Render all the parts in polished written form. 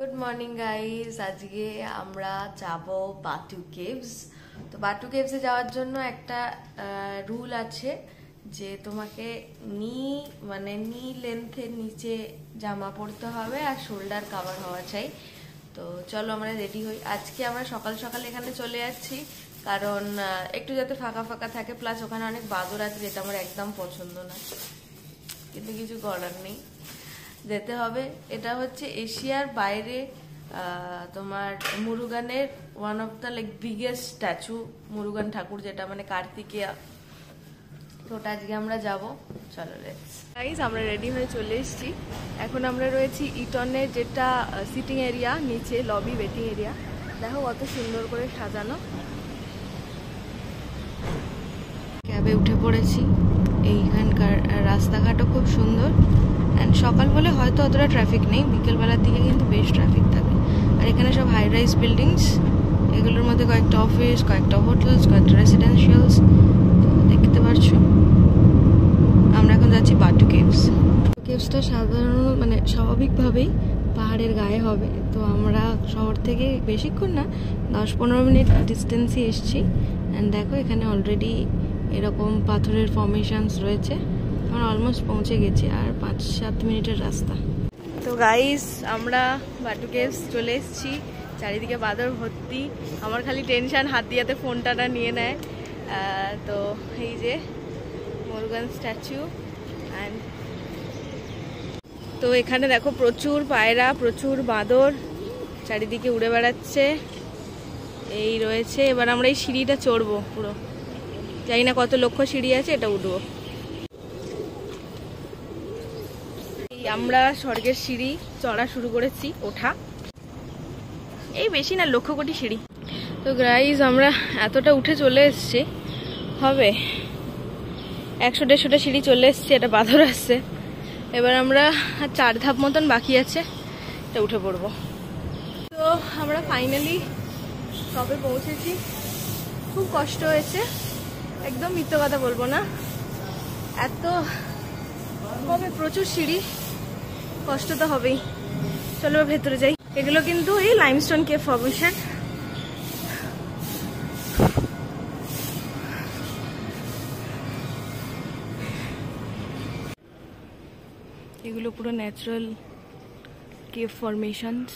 Good morning guys, আজকে আমরা যাব বাটু কেভস। তো বাটু কেভসে যাওয়ার জন্য একটা রুল আছে যে তোমাকে নি লেন্থের নিচে জামা পরতে হবে আর শোল্ডার কভার হওয়া চাই। তো চলো আমরা রেডি হই। আজকে আমরা সকাল সকাল এখানে চলে যাচ্ছি কারণ একটু যাতে ফাঁকা ফাঁকা থাকে, প্লাস ওখানে অনেক বাদর আছে যেটা আমার একদম পছন্দ না, কিন্তু কিছু করার নেই, যেতে হবে। এটা হচ্ছে এশিয়ার বাইরে তোমার মুরুগানের one of the biggest statue, Murugan ঠাকুর, যেটা মানে কার্তিকেয়া। তো ওটা আজকে আমরা যাব। চলো লেটস গাইস, আমরা রেডি হয়ে চলে এসেছি। এখন আমরা রয়েছি ইটনের যেটা সিটিং এরিয়া, নিচে লবি ওয়েটিং এরিয়া। দেখো কত সুন্দর করে সাজানো। ক্যাবে উঠে পড়েছি। এইখানকার রাস্তাঘাটও খুব সুন্দর, অ্যান্ড সকাল বলে হয়তো অতটা ট্রাফিক নেই, বিকেলবেলার দিকে কিন্তু বেশ ট্রাফিক থাকে। আর এখানে সব হাই রাইজ বিল্ডিংস, এগুলোর মধ্যে কয়েকটা অফিস, কয়েকটা হোটেলস, কয়েকটা রেসিডেন্সিয়ালস। তো দেখতে পাচ্ছ আমরা এখন যাচ্ছি বাটু কেভস। কেভসটা সাধারণত মানে স্বাভাবিকভাবেই পাহাড়ের গায়ে হবে। তো আমরা শহর থেকে বেশিক্ষণ না, 10-15 মিনিট ডিস্টেন্সে এসছি। অ্যান্ড দেখো এখানে অলরেডি এরকম পাথরের ফর্মেশনস রয়েছে। আমরা অলমোস্ট পৌঁছে গেছি, আর 5-7 মিনিটের রাস্তা। তো গাইস, আমরা বাটু কেভস চলে এসেছি। চারিদিকে বাদর ভর্তি। আমার খালি টেনশন হাত দিয়াতে ফোনটা না নিয়ে নেয়। তো এই যে মুরুগান স্ট্যাচু। অ্যান্ড তো এখানে দেখো প্রচুর পায়রা, প্রচুর বাঁদর চারিদিকে উড়ে বেড়াচ্ছে। এই রয়েছে। এবার আমরা এই সিঁড়িটা চড়বো, পুরো জানি না কত লক্ষ সিঁড়ি আছে, এটা উঠবো। আমরা স্বর্গের সিঁড়ি চড়া শুরু করেছি, ওঠা এই বেশি না, লক্ষ কোটি সিঁড়ি। তো গাইস, আমরা এতটা উঠে চলে এসছি, হবে 100-150টা সিঁড়ি চলে এসছি। এটা বাঁদর আসছে। এবার আমরা 4 ধাপ মতন বাকি আছে, এটা উঠে পড়বো। তো আমরা ফাইনালি সবে পৌঁছেছি। খুব কষ্ট হয়েছে, একদম মিথ্যে কথা বলবো না। এত হবে, প্রচুর সিঁড়ি, কষ্ট তো হবেই। চলো ভেতরে যাই। এগুলো কিন্তু এই লাইমস্টোন কেভ ফর্মেশন। এগুলো পুরো ন্যাচারাল কেভ ফর্মেশনস।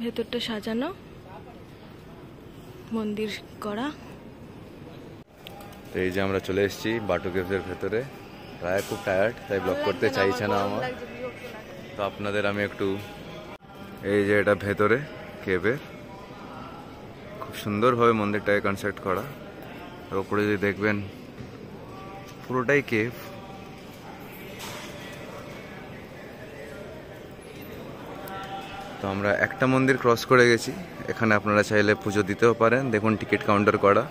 ভেতরটা সাজানো, মন্দির করা। তো এই যে আমরা চলে এসেছি বাটু কেভসের ভেতরে। প্রায় খুব টায়ার্ড, তাই ব্লগ করতে চাইছে না আমার। তো আপনাদের আমি একটু, এই যে এটা ভেতরে কেভের, খুব সুন্দরভাবে মন্দিরটাকে কনসেপ্ট করা। আর ওপরে যদি দেখবেন পুরোটাই কেভ। তো আমরা একটা মন্দির ক্রস করে গেছি। এখানে আপনারা চাইলে পুজো দিতেও পারেন। দেখুন টিকিট কাউন্টার করা,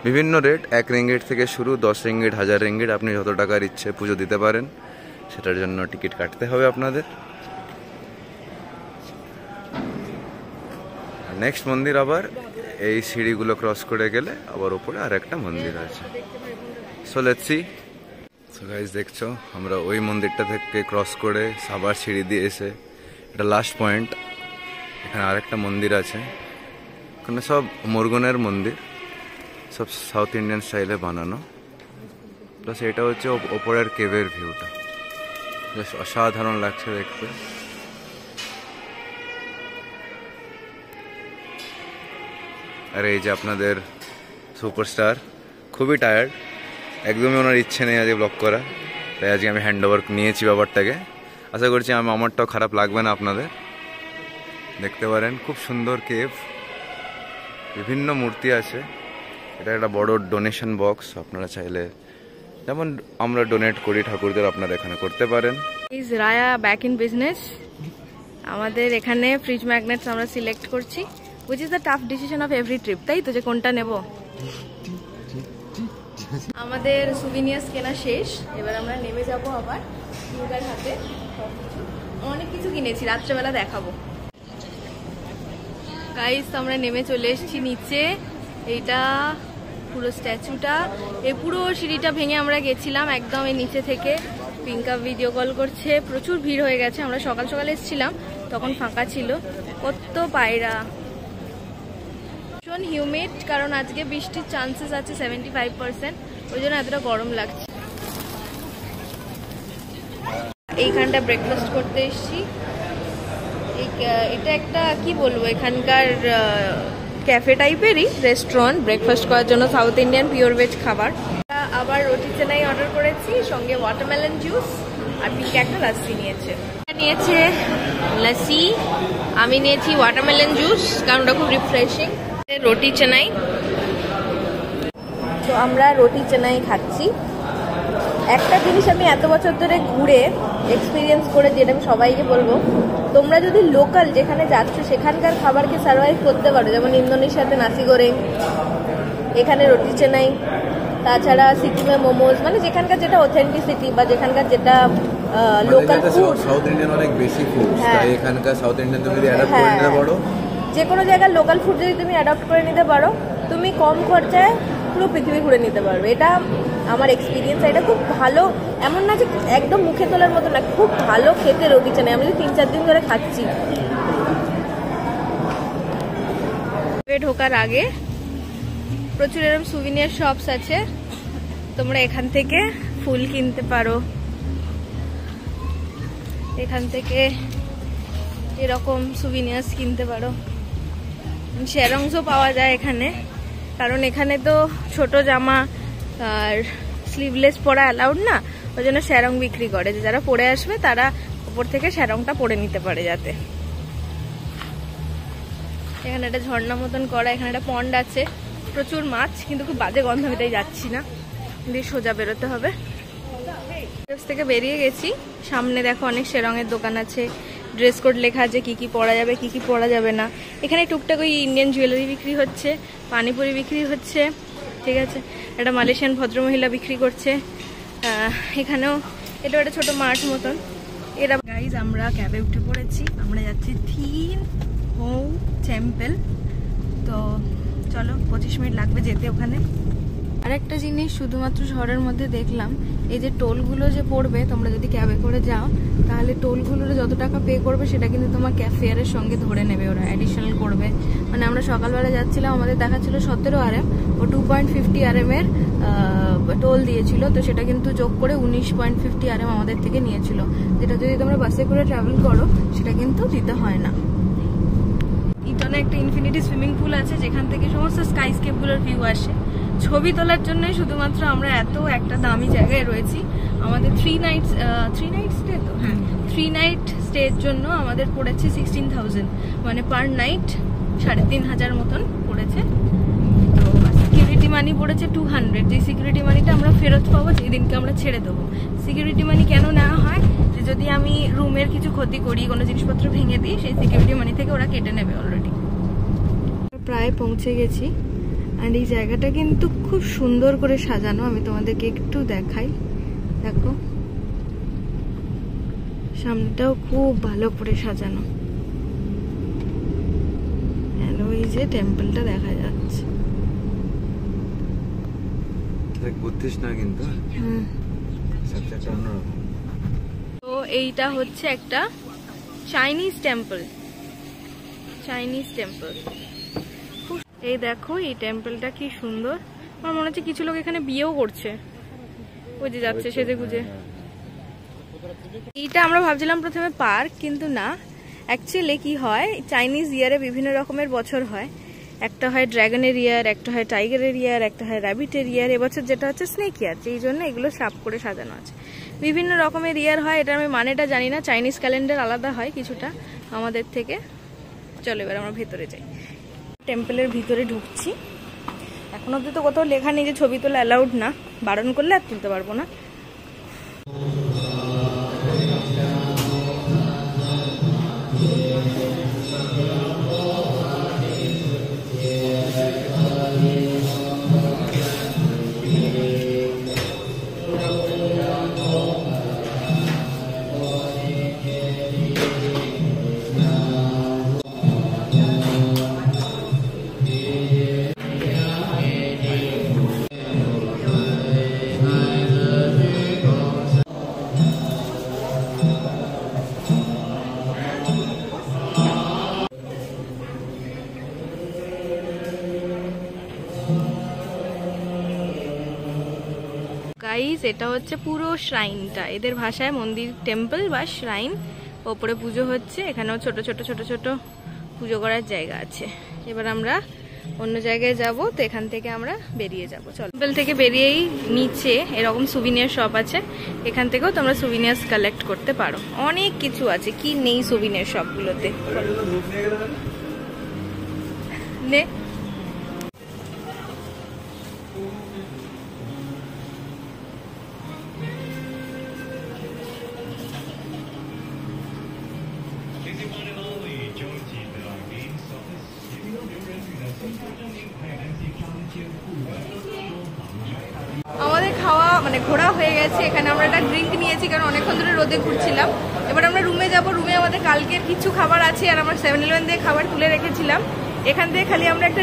বিভিন্ন রেট, 1 রিঙ্গিট থেকে শুরু, 10 রিঙ্গিট, 1000 রিঙ্গিট। আপনি যত টাকার ইচ্ছে পুজো দিতে পারেন, সেটার জন্য টিকিট কাটতে হবে আপনাদের। নেক্সট মন্দির আবার এই সিঁড়িগুলো ক্রস করে গেলে আবার উপরে আর একটা মন্দির আছে। So let's see. So guys, দেখছো আমরা ওই মন্দিরটা থেকে ক্রস করে আবার সিঁড়ি দিয়ে এসে, এটা লাস্ট পয়েন্ট। এখানে আরেকটা মন্দির আছে। এখানে সব মুরুগানের মন্দির, সব সাউথ ইন্ডিয়ান স্টাইলে বানানো। প্লাস এটা হচ্ছে ওপরের কেভের ভিউটা, জাস্ট অসাধারণ লাগছে দেখতে। আর এই যে আপনাদের সুপারস্টার খুবই টায়ার্ড, একদমই ওনার ইচ্ছে নেই আজকে ব্লগ করা, তাই আজকে আমি হ্যান্ড ওভার নিয়েছি ব্যাপারটাকে। আশা করছি আমারটাও খারাপ লাগবে না আপনাদের। দেখতে পারেন খুব সুন্দর কেভ, বিভিন্ন মূর্তি আছে। এটা একটা বড় ডোনেশন বক্স, আপনারা চাইলে যেমন আমরা ডোনেট করি ঠাকুরদের, আপনারা এখানে করতে পারেন। Is Raya back in business. আমাদের এখানে ফ্রিজ ম্যাগনেটস আমরা সিলেক্ট করছি, which is the tough decision of every trip, তাই তো, যে কোনটা নেব। আমাদের সুভিনিয়ার্স কেনা শেষ। এবার আমরা নেমে যাব আবার দুর্গার হাতে। অনেক কিছু কিনেছি, রাত্রেবেলা দেখাবো। গাইস, আমরা নেমে চলে এসেছি নিচে। এইটা পুরো স্ট্যাচুটা, এই পুরো সিঁড়িটা ভেঙে আমরা গেছিলাম একদম এই নিচে থেকে। পিঙ্কা ভিডিও কল করছে, প্রচুর ভিড় হয়ে গেছে। আমরা সকাল সকাল এসেছিলাম, তখন ফাঁকা ছিল। কত পায়রা, ভীষণ হিউমিড, কারণ আজকে বৃষ্টির চান্সেস আছে 75%, ওই জন্য এতটা গরম লাগছে। এইখানটা ব্রেকফাস্ট করতে এসেছি। এটা একটা কি বলবো, এখানকার ক্যাফে টাইপেরই রেস্টুরেন্ট, ব্রেকফাস্ট করার জন্য সাউথ ইন্ডিয়ান পিওর ভেজ খাবার। আবার রুটি চেনাই অর্ডার করেছি, সঙ্গে ওয়াটারমেলন জুস, আর পিঙ্কা একটা লাসি নিয়েছে। লাসি, আমি নিয়েছি ওয়াটারমেলন জুস, কারণ ওটা খুব রিফ্রেশিং। রুটি চেনাই, তো আমরা রুটি চেনাই খাচ্ছি। একটা জিনিস আমি এত বছর ধরে ঘুরে এক্সপিরিয়েন্স করে, যেটা আমি সবাইকে বলবো, তোমরা যদি লোকাল যেখানে যাচ্ছ সেখানকার খাবারকে সার্ভাইভ করতে পারো, যেমন ইন্দোনেশিয়াতে নাসি গোরেং, এখানে রুটি চেনাই, তাছাড়া সিকিমে মোমোজ, মানে যেখানকার যেটা অথেন্টিসিটি বা যেখানকার যেটা লোকাল ফুড, সাউথ ইন্ডিয়ান অনেক বেশি ফুড, তাই এখানকার সাউথ ইন্ডিয়ান তুমি যদি অ্যাডাপ্ট করে নিতে পারো, যে কোনো জায়গার লোকাল ফুড যদি তুমি অ্যাডপ্ট করে নিতে পারো, তুমি কম খরচায় পুরো পৃথিবী ঘুরে নিতে পারবে। এটা আমার এক্সপিরিয়েন্স। এটা খুব ভালো, এমন না যে একদম মুখে তোলার মতো না, খুব ভালো খেতে রুটি চেনাই। আমি 3-4 দিন ধরে খাচ্ছি। ঢোকার আগে প্রচুর এরকম সুভিনিয়ার শপস আছে, তোমরা এখান থেকে ফুল কিনতে পারো, এখান থেকে এরকম সুভিনিয়ার্স কিনতে পারো। শেরংসও পাওয়া যায় এখানে, কারণ এখানে তো ছোট জামা আর স্লিভলেস পরা অ্যালাউড না, ওই জন্য শেরং বিক্রি করে, যে যারা পরে আসবে তারা উপর থেকে শেরংটা পরে নিতে পারে যাতে। এখানে একটা ঝর্ণা মতন করা, এখানে একটা পন্ড আছে, প্রচুর মাছ, কিন্তু খুব বাজে গন্ধ, আমি তাই যাচ্ছি না, দিয়ে সোজা বেরোতে হবে। থেকে বেরিয়ে গেছি, সামনে দেখো অনেক শেরঙের দোকান আছে, ড্রেস কোড লেখা আছে, কি কি পরা যাবে কি কি পরা যাবে না। এখানে টুকটাক ওই ইন্ডিয়ান জুয়েলারি বিক্রি হচ্ছে, পানিপুরি বিক্রি হচ্ছে, ঠিক আছে, একটা মালয়েশিয়ান ভদ্রমহিলা বিক্রি করছে। এখানেও এটাও একটা ছোট মাঠ মতন। এরা গাইজ, আমরা ক্যাবে উঠে পড়েছি, আমরা যাচ্ছি থিন হো টেম্পল। তো চলো, 25 মিনিট লাগবে যেতে ওখানে। আর একটা জিনিস শুধুমাত্র শহরের মধ্যে দেখলাম, এই যে টোলগুলো যে পড়বে, তোমরা যদি ক্যাবে করে যাও তাহলে টোলগুলোর যত টাকা পে করবে সেটা কিন্তু তোমার ক্যাব ফেয়ারের সঙ্গে ধরে নেবে, ওরা অ্যাডিশনাল করবে। মানে আমরা সকালবেলা যাচ্ছিলাম, আমাদের দেখাচ্ছিল 17 RM, ও 2.50 RM এর টোল দিয়েছিল, তো সেটা কিন্তু যোগ করে 19.50 RM আমাদের থেকে নিয়েছিল, যেটা যদি তোমরা বাসে করে ট্রাভেল করো সেটা কিন্তু দিতে হয় না। ইটনে একটা ইনফিনিটি সুইমিং পুল আছে, যেখান থেকে সমস্ত স্কাইস্কেপগুলোর ভিউ আসে। ছবি তোলার জন্যই শুধুমাত্র আমরা এত একটা দামি জায়গায় রয়েছি। আমাদের 3 নাইট স্টের জন্য আমাদের পড়েছে 16,000, মানে পার নাইট 3,500 মতন পড়েছে। তো সিকিউরিটি মানি পড়েছে 200, যে সিকিউরিটি মানিটা আমরা ফেরত পাবো যেই দিনকে আমরা ছেড়ে দেবো। সিকিউরিটি মানি কেন নেওয়া হয়, যে যদি আমি রুমের কিছু ক্ষতি করি, কোনো জিনিসপত্র ভেঙে দিই, সেই সিকিউরিটি মানি থেকে ওরা কেটে নেবে অলরেডি। প্রায় পৌঁছে গেছি, আর এই জায়গাটা কিন্তু খুব সুন্দর করে সাজানো, আমি তোমাদেরকে একটু দেখাই। দেখো সামনেটাও খুব ভালো করে সাজানো, এই যে টেম্পলটা দেখা যাচ্ছে, বুদ্ধিস্ট না কিন্তু, তো এইটা হচ্ছে একটা চাইনিজ টেম্পল। এই দেখো এই টেম্পলটা কি সুন্দর, আমার মনে হচ্ছে কিছু লোক এখানে বিয়েও করছে, ওই যে যাচ্ছে সেজে গুজে। এইটা আমরা ভাবছিলাম প্রথমে পার্ক, কিন্তু না, অ্যাকচুয়ালি কি হয়, চাইনিজ ইয়ারে বিভিন্ন রকমের বছর হয়, একটা হয় ড্রাগনের ইয়ার, একটা হয় টাইগারের ইয়ার, একটা হয় র্যাবিটের ইয়ার। এবছর যেটা হচ্ছে স্নেক ইয়ার, যেই জন্য এগুলো সাপ করে সাজানো আছে। বিভিন্ন রকমের ইয়ার হয়, এটা আমি মানেটা জানি না, চাইনিজ ক্যালেন্ডার আলাদা হয় কিছুটা আমাদের থেকে। চলো এবার আমরা ভেতরে যাই। টেম্পলের ভিতরে ঢুকছি, এখন অব্দি তো কোথাও লেখা নেই যে ছবি তোলা অ্যালাউড না, বারণ করলে আর তুলতে পারবো না। গাইস, এটা হচ্ছে পুরো শ্রাইনটা, এদের ভাষায় মন্দির, টেম্পল বা শ্রাইন। ওপরে পুজো হচ্ছে, এখানেও ছোট ছোট ছোট ছোট পুজো করার জায়গা আছে। এবার আমরা অন্য জায়গায় যাব, তো এখান থেকে আমরা বেরিয়ে যাব। চলো, টেম্পল থেকে বেরিয়েই নিচে এরকম সুভিনিয়ার শপ আছে, এখান থেকেও তোমরা সুভিনিয়ার্স কালেক্ট করতে পারো। অনেক কিছু আছে, কি নেই সুভিনিয়ার শপগুলোতে। নে আমাদের খাওয়া মানে ঘোরা হয়ে গেছে। এখানে আমরা একটা ড্রিঙ্ক নিয়েছি, কারণ অনেকক্ষণ ধরে রোদে ঘুরছিলাম। এবার আমরা রুমে যাব। রুমে আমাদের কালকের কিছু খাবার আছে, আর আমরা 7-Eleven দিয়ে খাবার তুলে রেখেছিলাম। এখান থেকে খালি আমরা একটা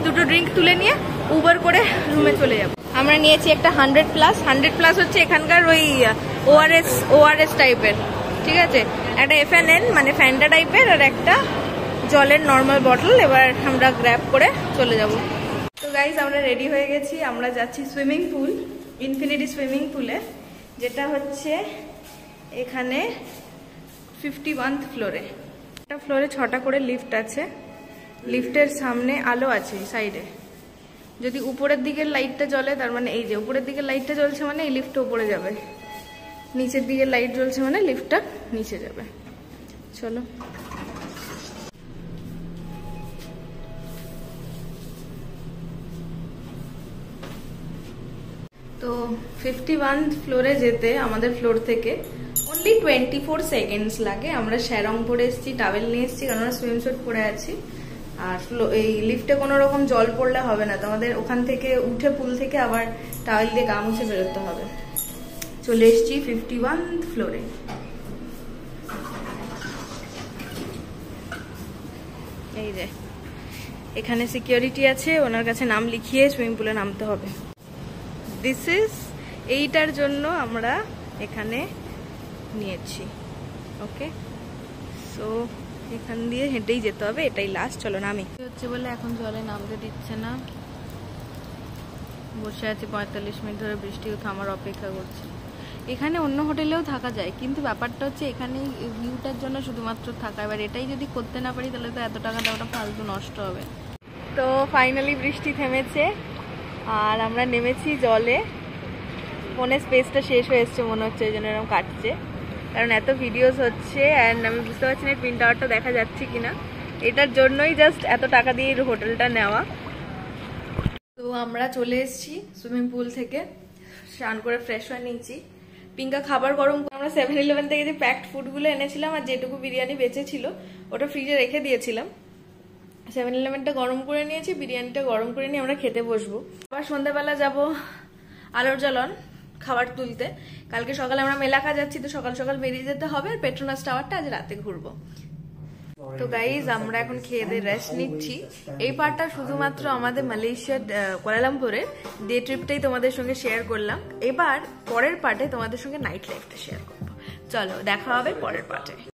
দুটো ড্রিঙ্ক তুলে নিয়ে উবার করে রুমে চলে যাব। আমরা নিয়েছি একটা 100+ হচ্ছে এখানকার ওই ওআরএস টাইপের, ঠিক আছে, একটা FNN মানে ফ্যান্টা টাইপের, আর একটা জলের নর্মাল বটল। এবার আমরা গ্র্যাব করে চলে যাব। তো গাইজ, আমরা রেডি হয়ে গেছি। আমরা যাচ্ছি সুইমিং পুল, ইনফিনিটি সুইমিং পুলে, যেটা হচ্ছে এখানে 51th ফ্লোরে। একটা ফ্লোরে 6টা করে লিফট আছে। লিফটের সামনে আলো আছে সাইডে। যদি উপরের দিকের লাইটটা জ্বলে, তার মানে এই যে উপরের দিকের লাইটটা জ্বলছে মানে এই লিফটটা উপরে যাবে, নিচের দিকে লাইট জ্বলছে মানে লিফটটা নিচে যাবে। চলো। তো 51th ফ্লোরে যেতে আমাদের ফ্লোর থেকে অনলি 24 সেকেন্ডস লাগে। আমরা শ্যারং পরে এসেছি, টাওয়েল নিয়ে এসেছি, কারণ আমরা সুইমস্যুট পরে আছি। আর এই লিফটে কোনো রকম জল পড়লে হবে না, তোমাদের ওখান থেকে উঠে পুল থেকে আবার টাওয়েল দিয়ে গা মুছে বেরোতে হবে। চলে এসেছি 51th ফ্লোরে। এই যে এখানে সিকিউরিটি আছে, ওনার কাছে নাম লিখিয়ে সুইমিং পুলে নামতে হবে। এইটার জন্য আমরা এখানে নিয়েছি। ওকে, সো এখান দিয়ে হেঁটেই যেতে হবে, এটাই লাস্ট। চলো নামি। হচ্ছে বলে এখন জলে নামতে দিচ্ছে না। বসে আছি 45 মিনিট ধরে, বৃষ্টিও থামার অপেক্ষা করছি। এখানে অন্য হোটেলেও থাকা যায়, কিন্তু ব্যাপারটা হচ্ছে এখানে ভিউটার জন্য শুধুমাত্র থাকা। এবার এটাই যদি করতে না পারি, তাহলে তো এত টাকা দেওয়াটা ফালতু নষ্ট হবে। তো ফাইনালি বৃষ্টি থেমেছে আর আমরা নেমেছি জলে। ফোনের স্পেসটা শেষ হয়ে এসছে মনে হচ্ছে, ওই জন্য এরকম কাটছে, কারণ এত ভিডিওস হচ্ছে। অ্যান্ড আমি বুঝতে পারছি না টুইন টাওয়ারটা দেখা যাচ্ছে কিনা। এটার জন্যই জাস্ট এত টাকা দিয়ে হোটেলটা নেওয়া। তো আমরা চলে এসেছি সুইমিং পুল থেকে, স্নান করে ফ্রেশ হয়ে নিয়েছি। পিঙ্কা খাবার গরম করে আমরা 7-Eleven থেকে যে প্যাকড ফুডগুলো এনেছিলাম, আর যেটুকু বিরিয়ানি বেঁচে ছিল ওটা ফ্রিজে রেখে দিয়েছিলাম। 7-Elevenটা গরম করে নিয়েছি, বিরিয়ানিটা গরম করে নিয়ে আমরা খেতে বসবো। আবার সন্ধ্যাবেলা যাব আলোর জ্বলন খাবার তুলতে। কালকে সকালে আমরা মেলাকা যাচ্ছি, তো সকাল সকাল বেরিয়ে যেতে হবে। আর পেট্রোনাস টাওয়ারটা আজ রাতে ঘুরবো। তো গাইজ, আমরা এখন খেয়ে দিয়ে রেস্ট নিচ্ছি। এই পার্টটা শুধুমাত্র আমাদের মালয়েশিয়ার কুয়ালালামপুরের ডে ট্রিপটাই তোমাদের সঙ্গে শেয়ার করলাম। এবার পরের পার্টে তোমাদের সঙ্গে নাইট লাইফটা শেয়ার করবো। চলো দেখা হবে পরের পার্টে।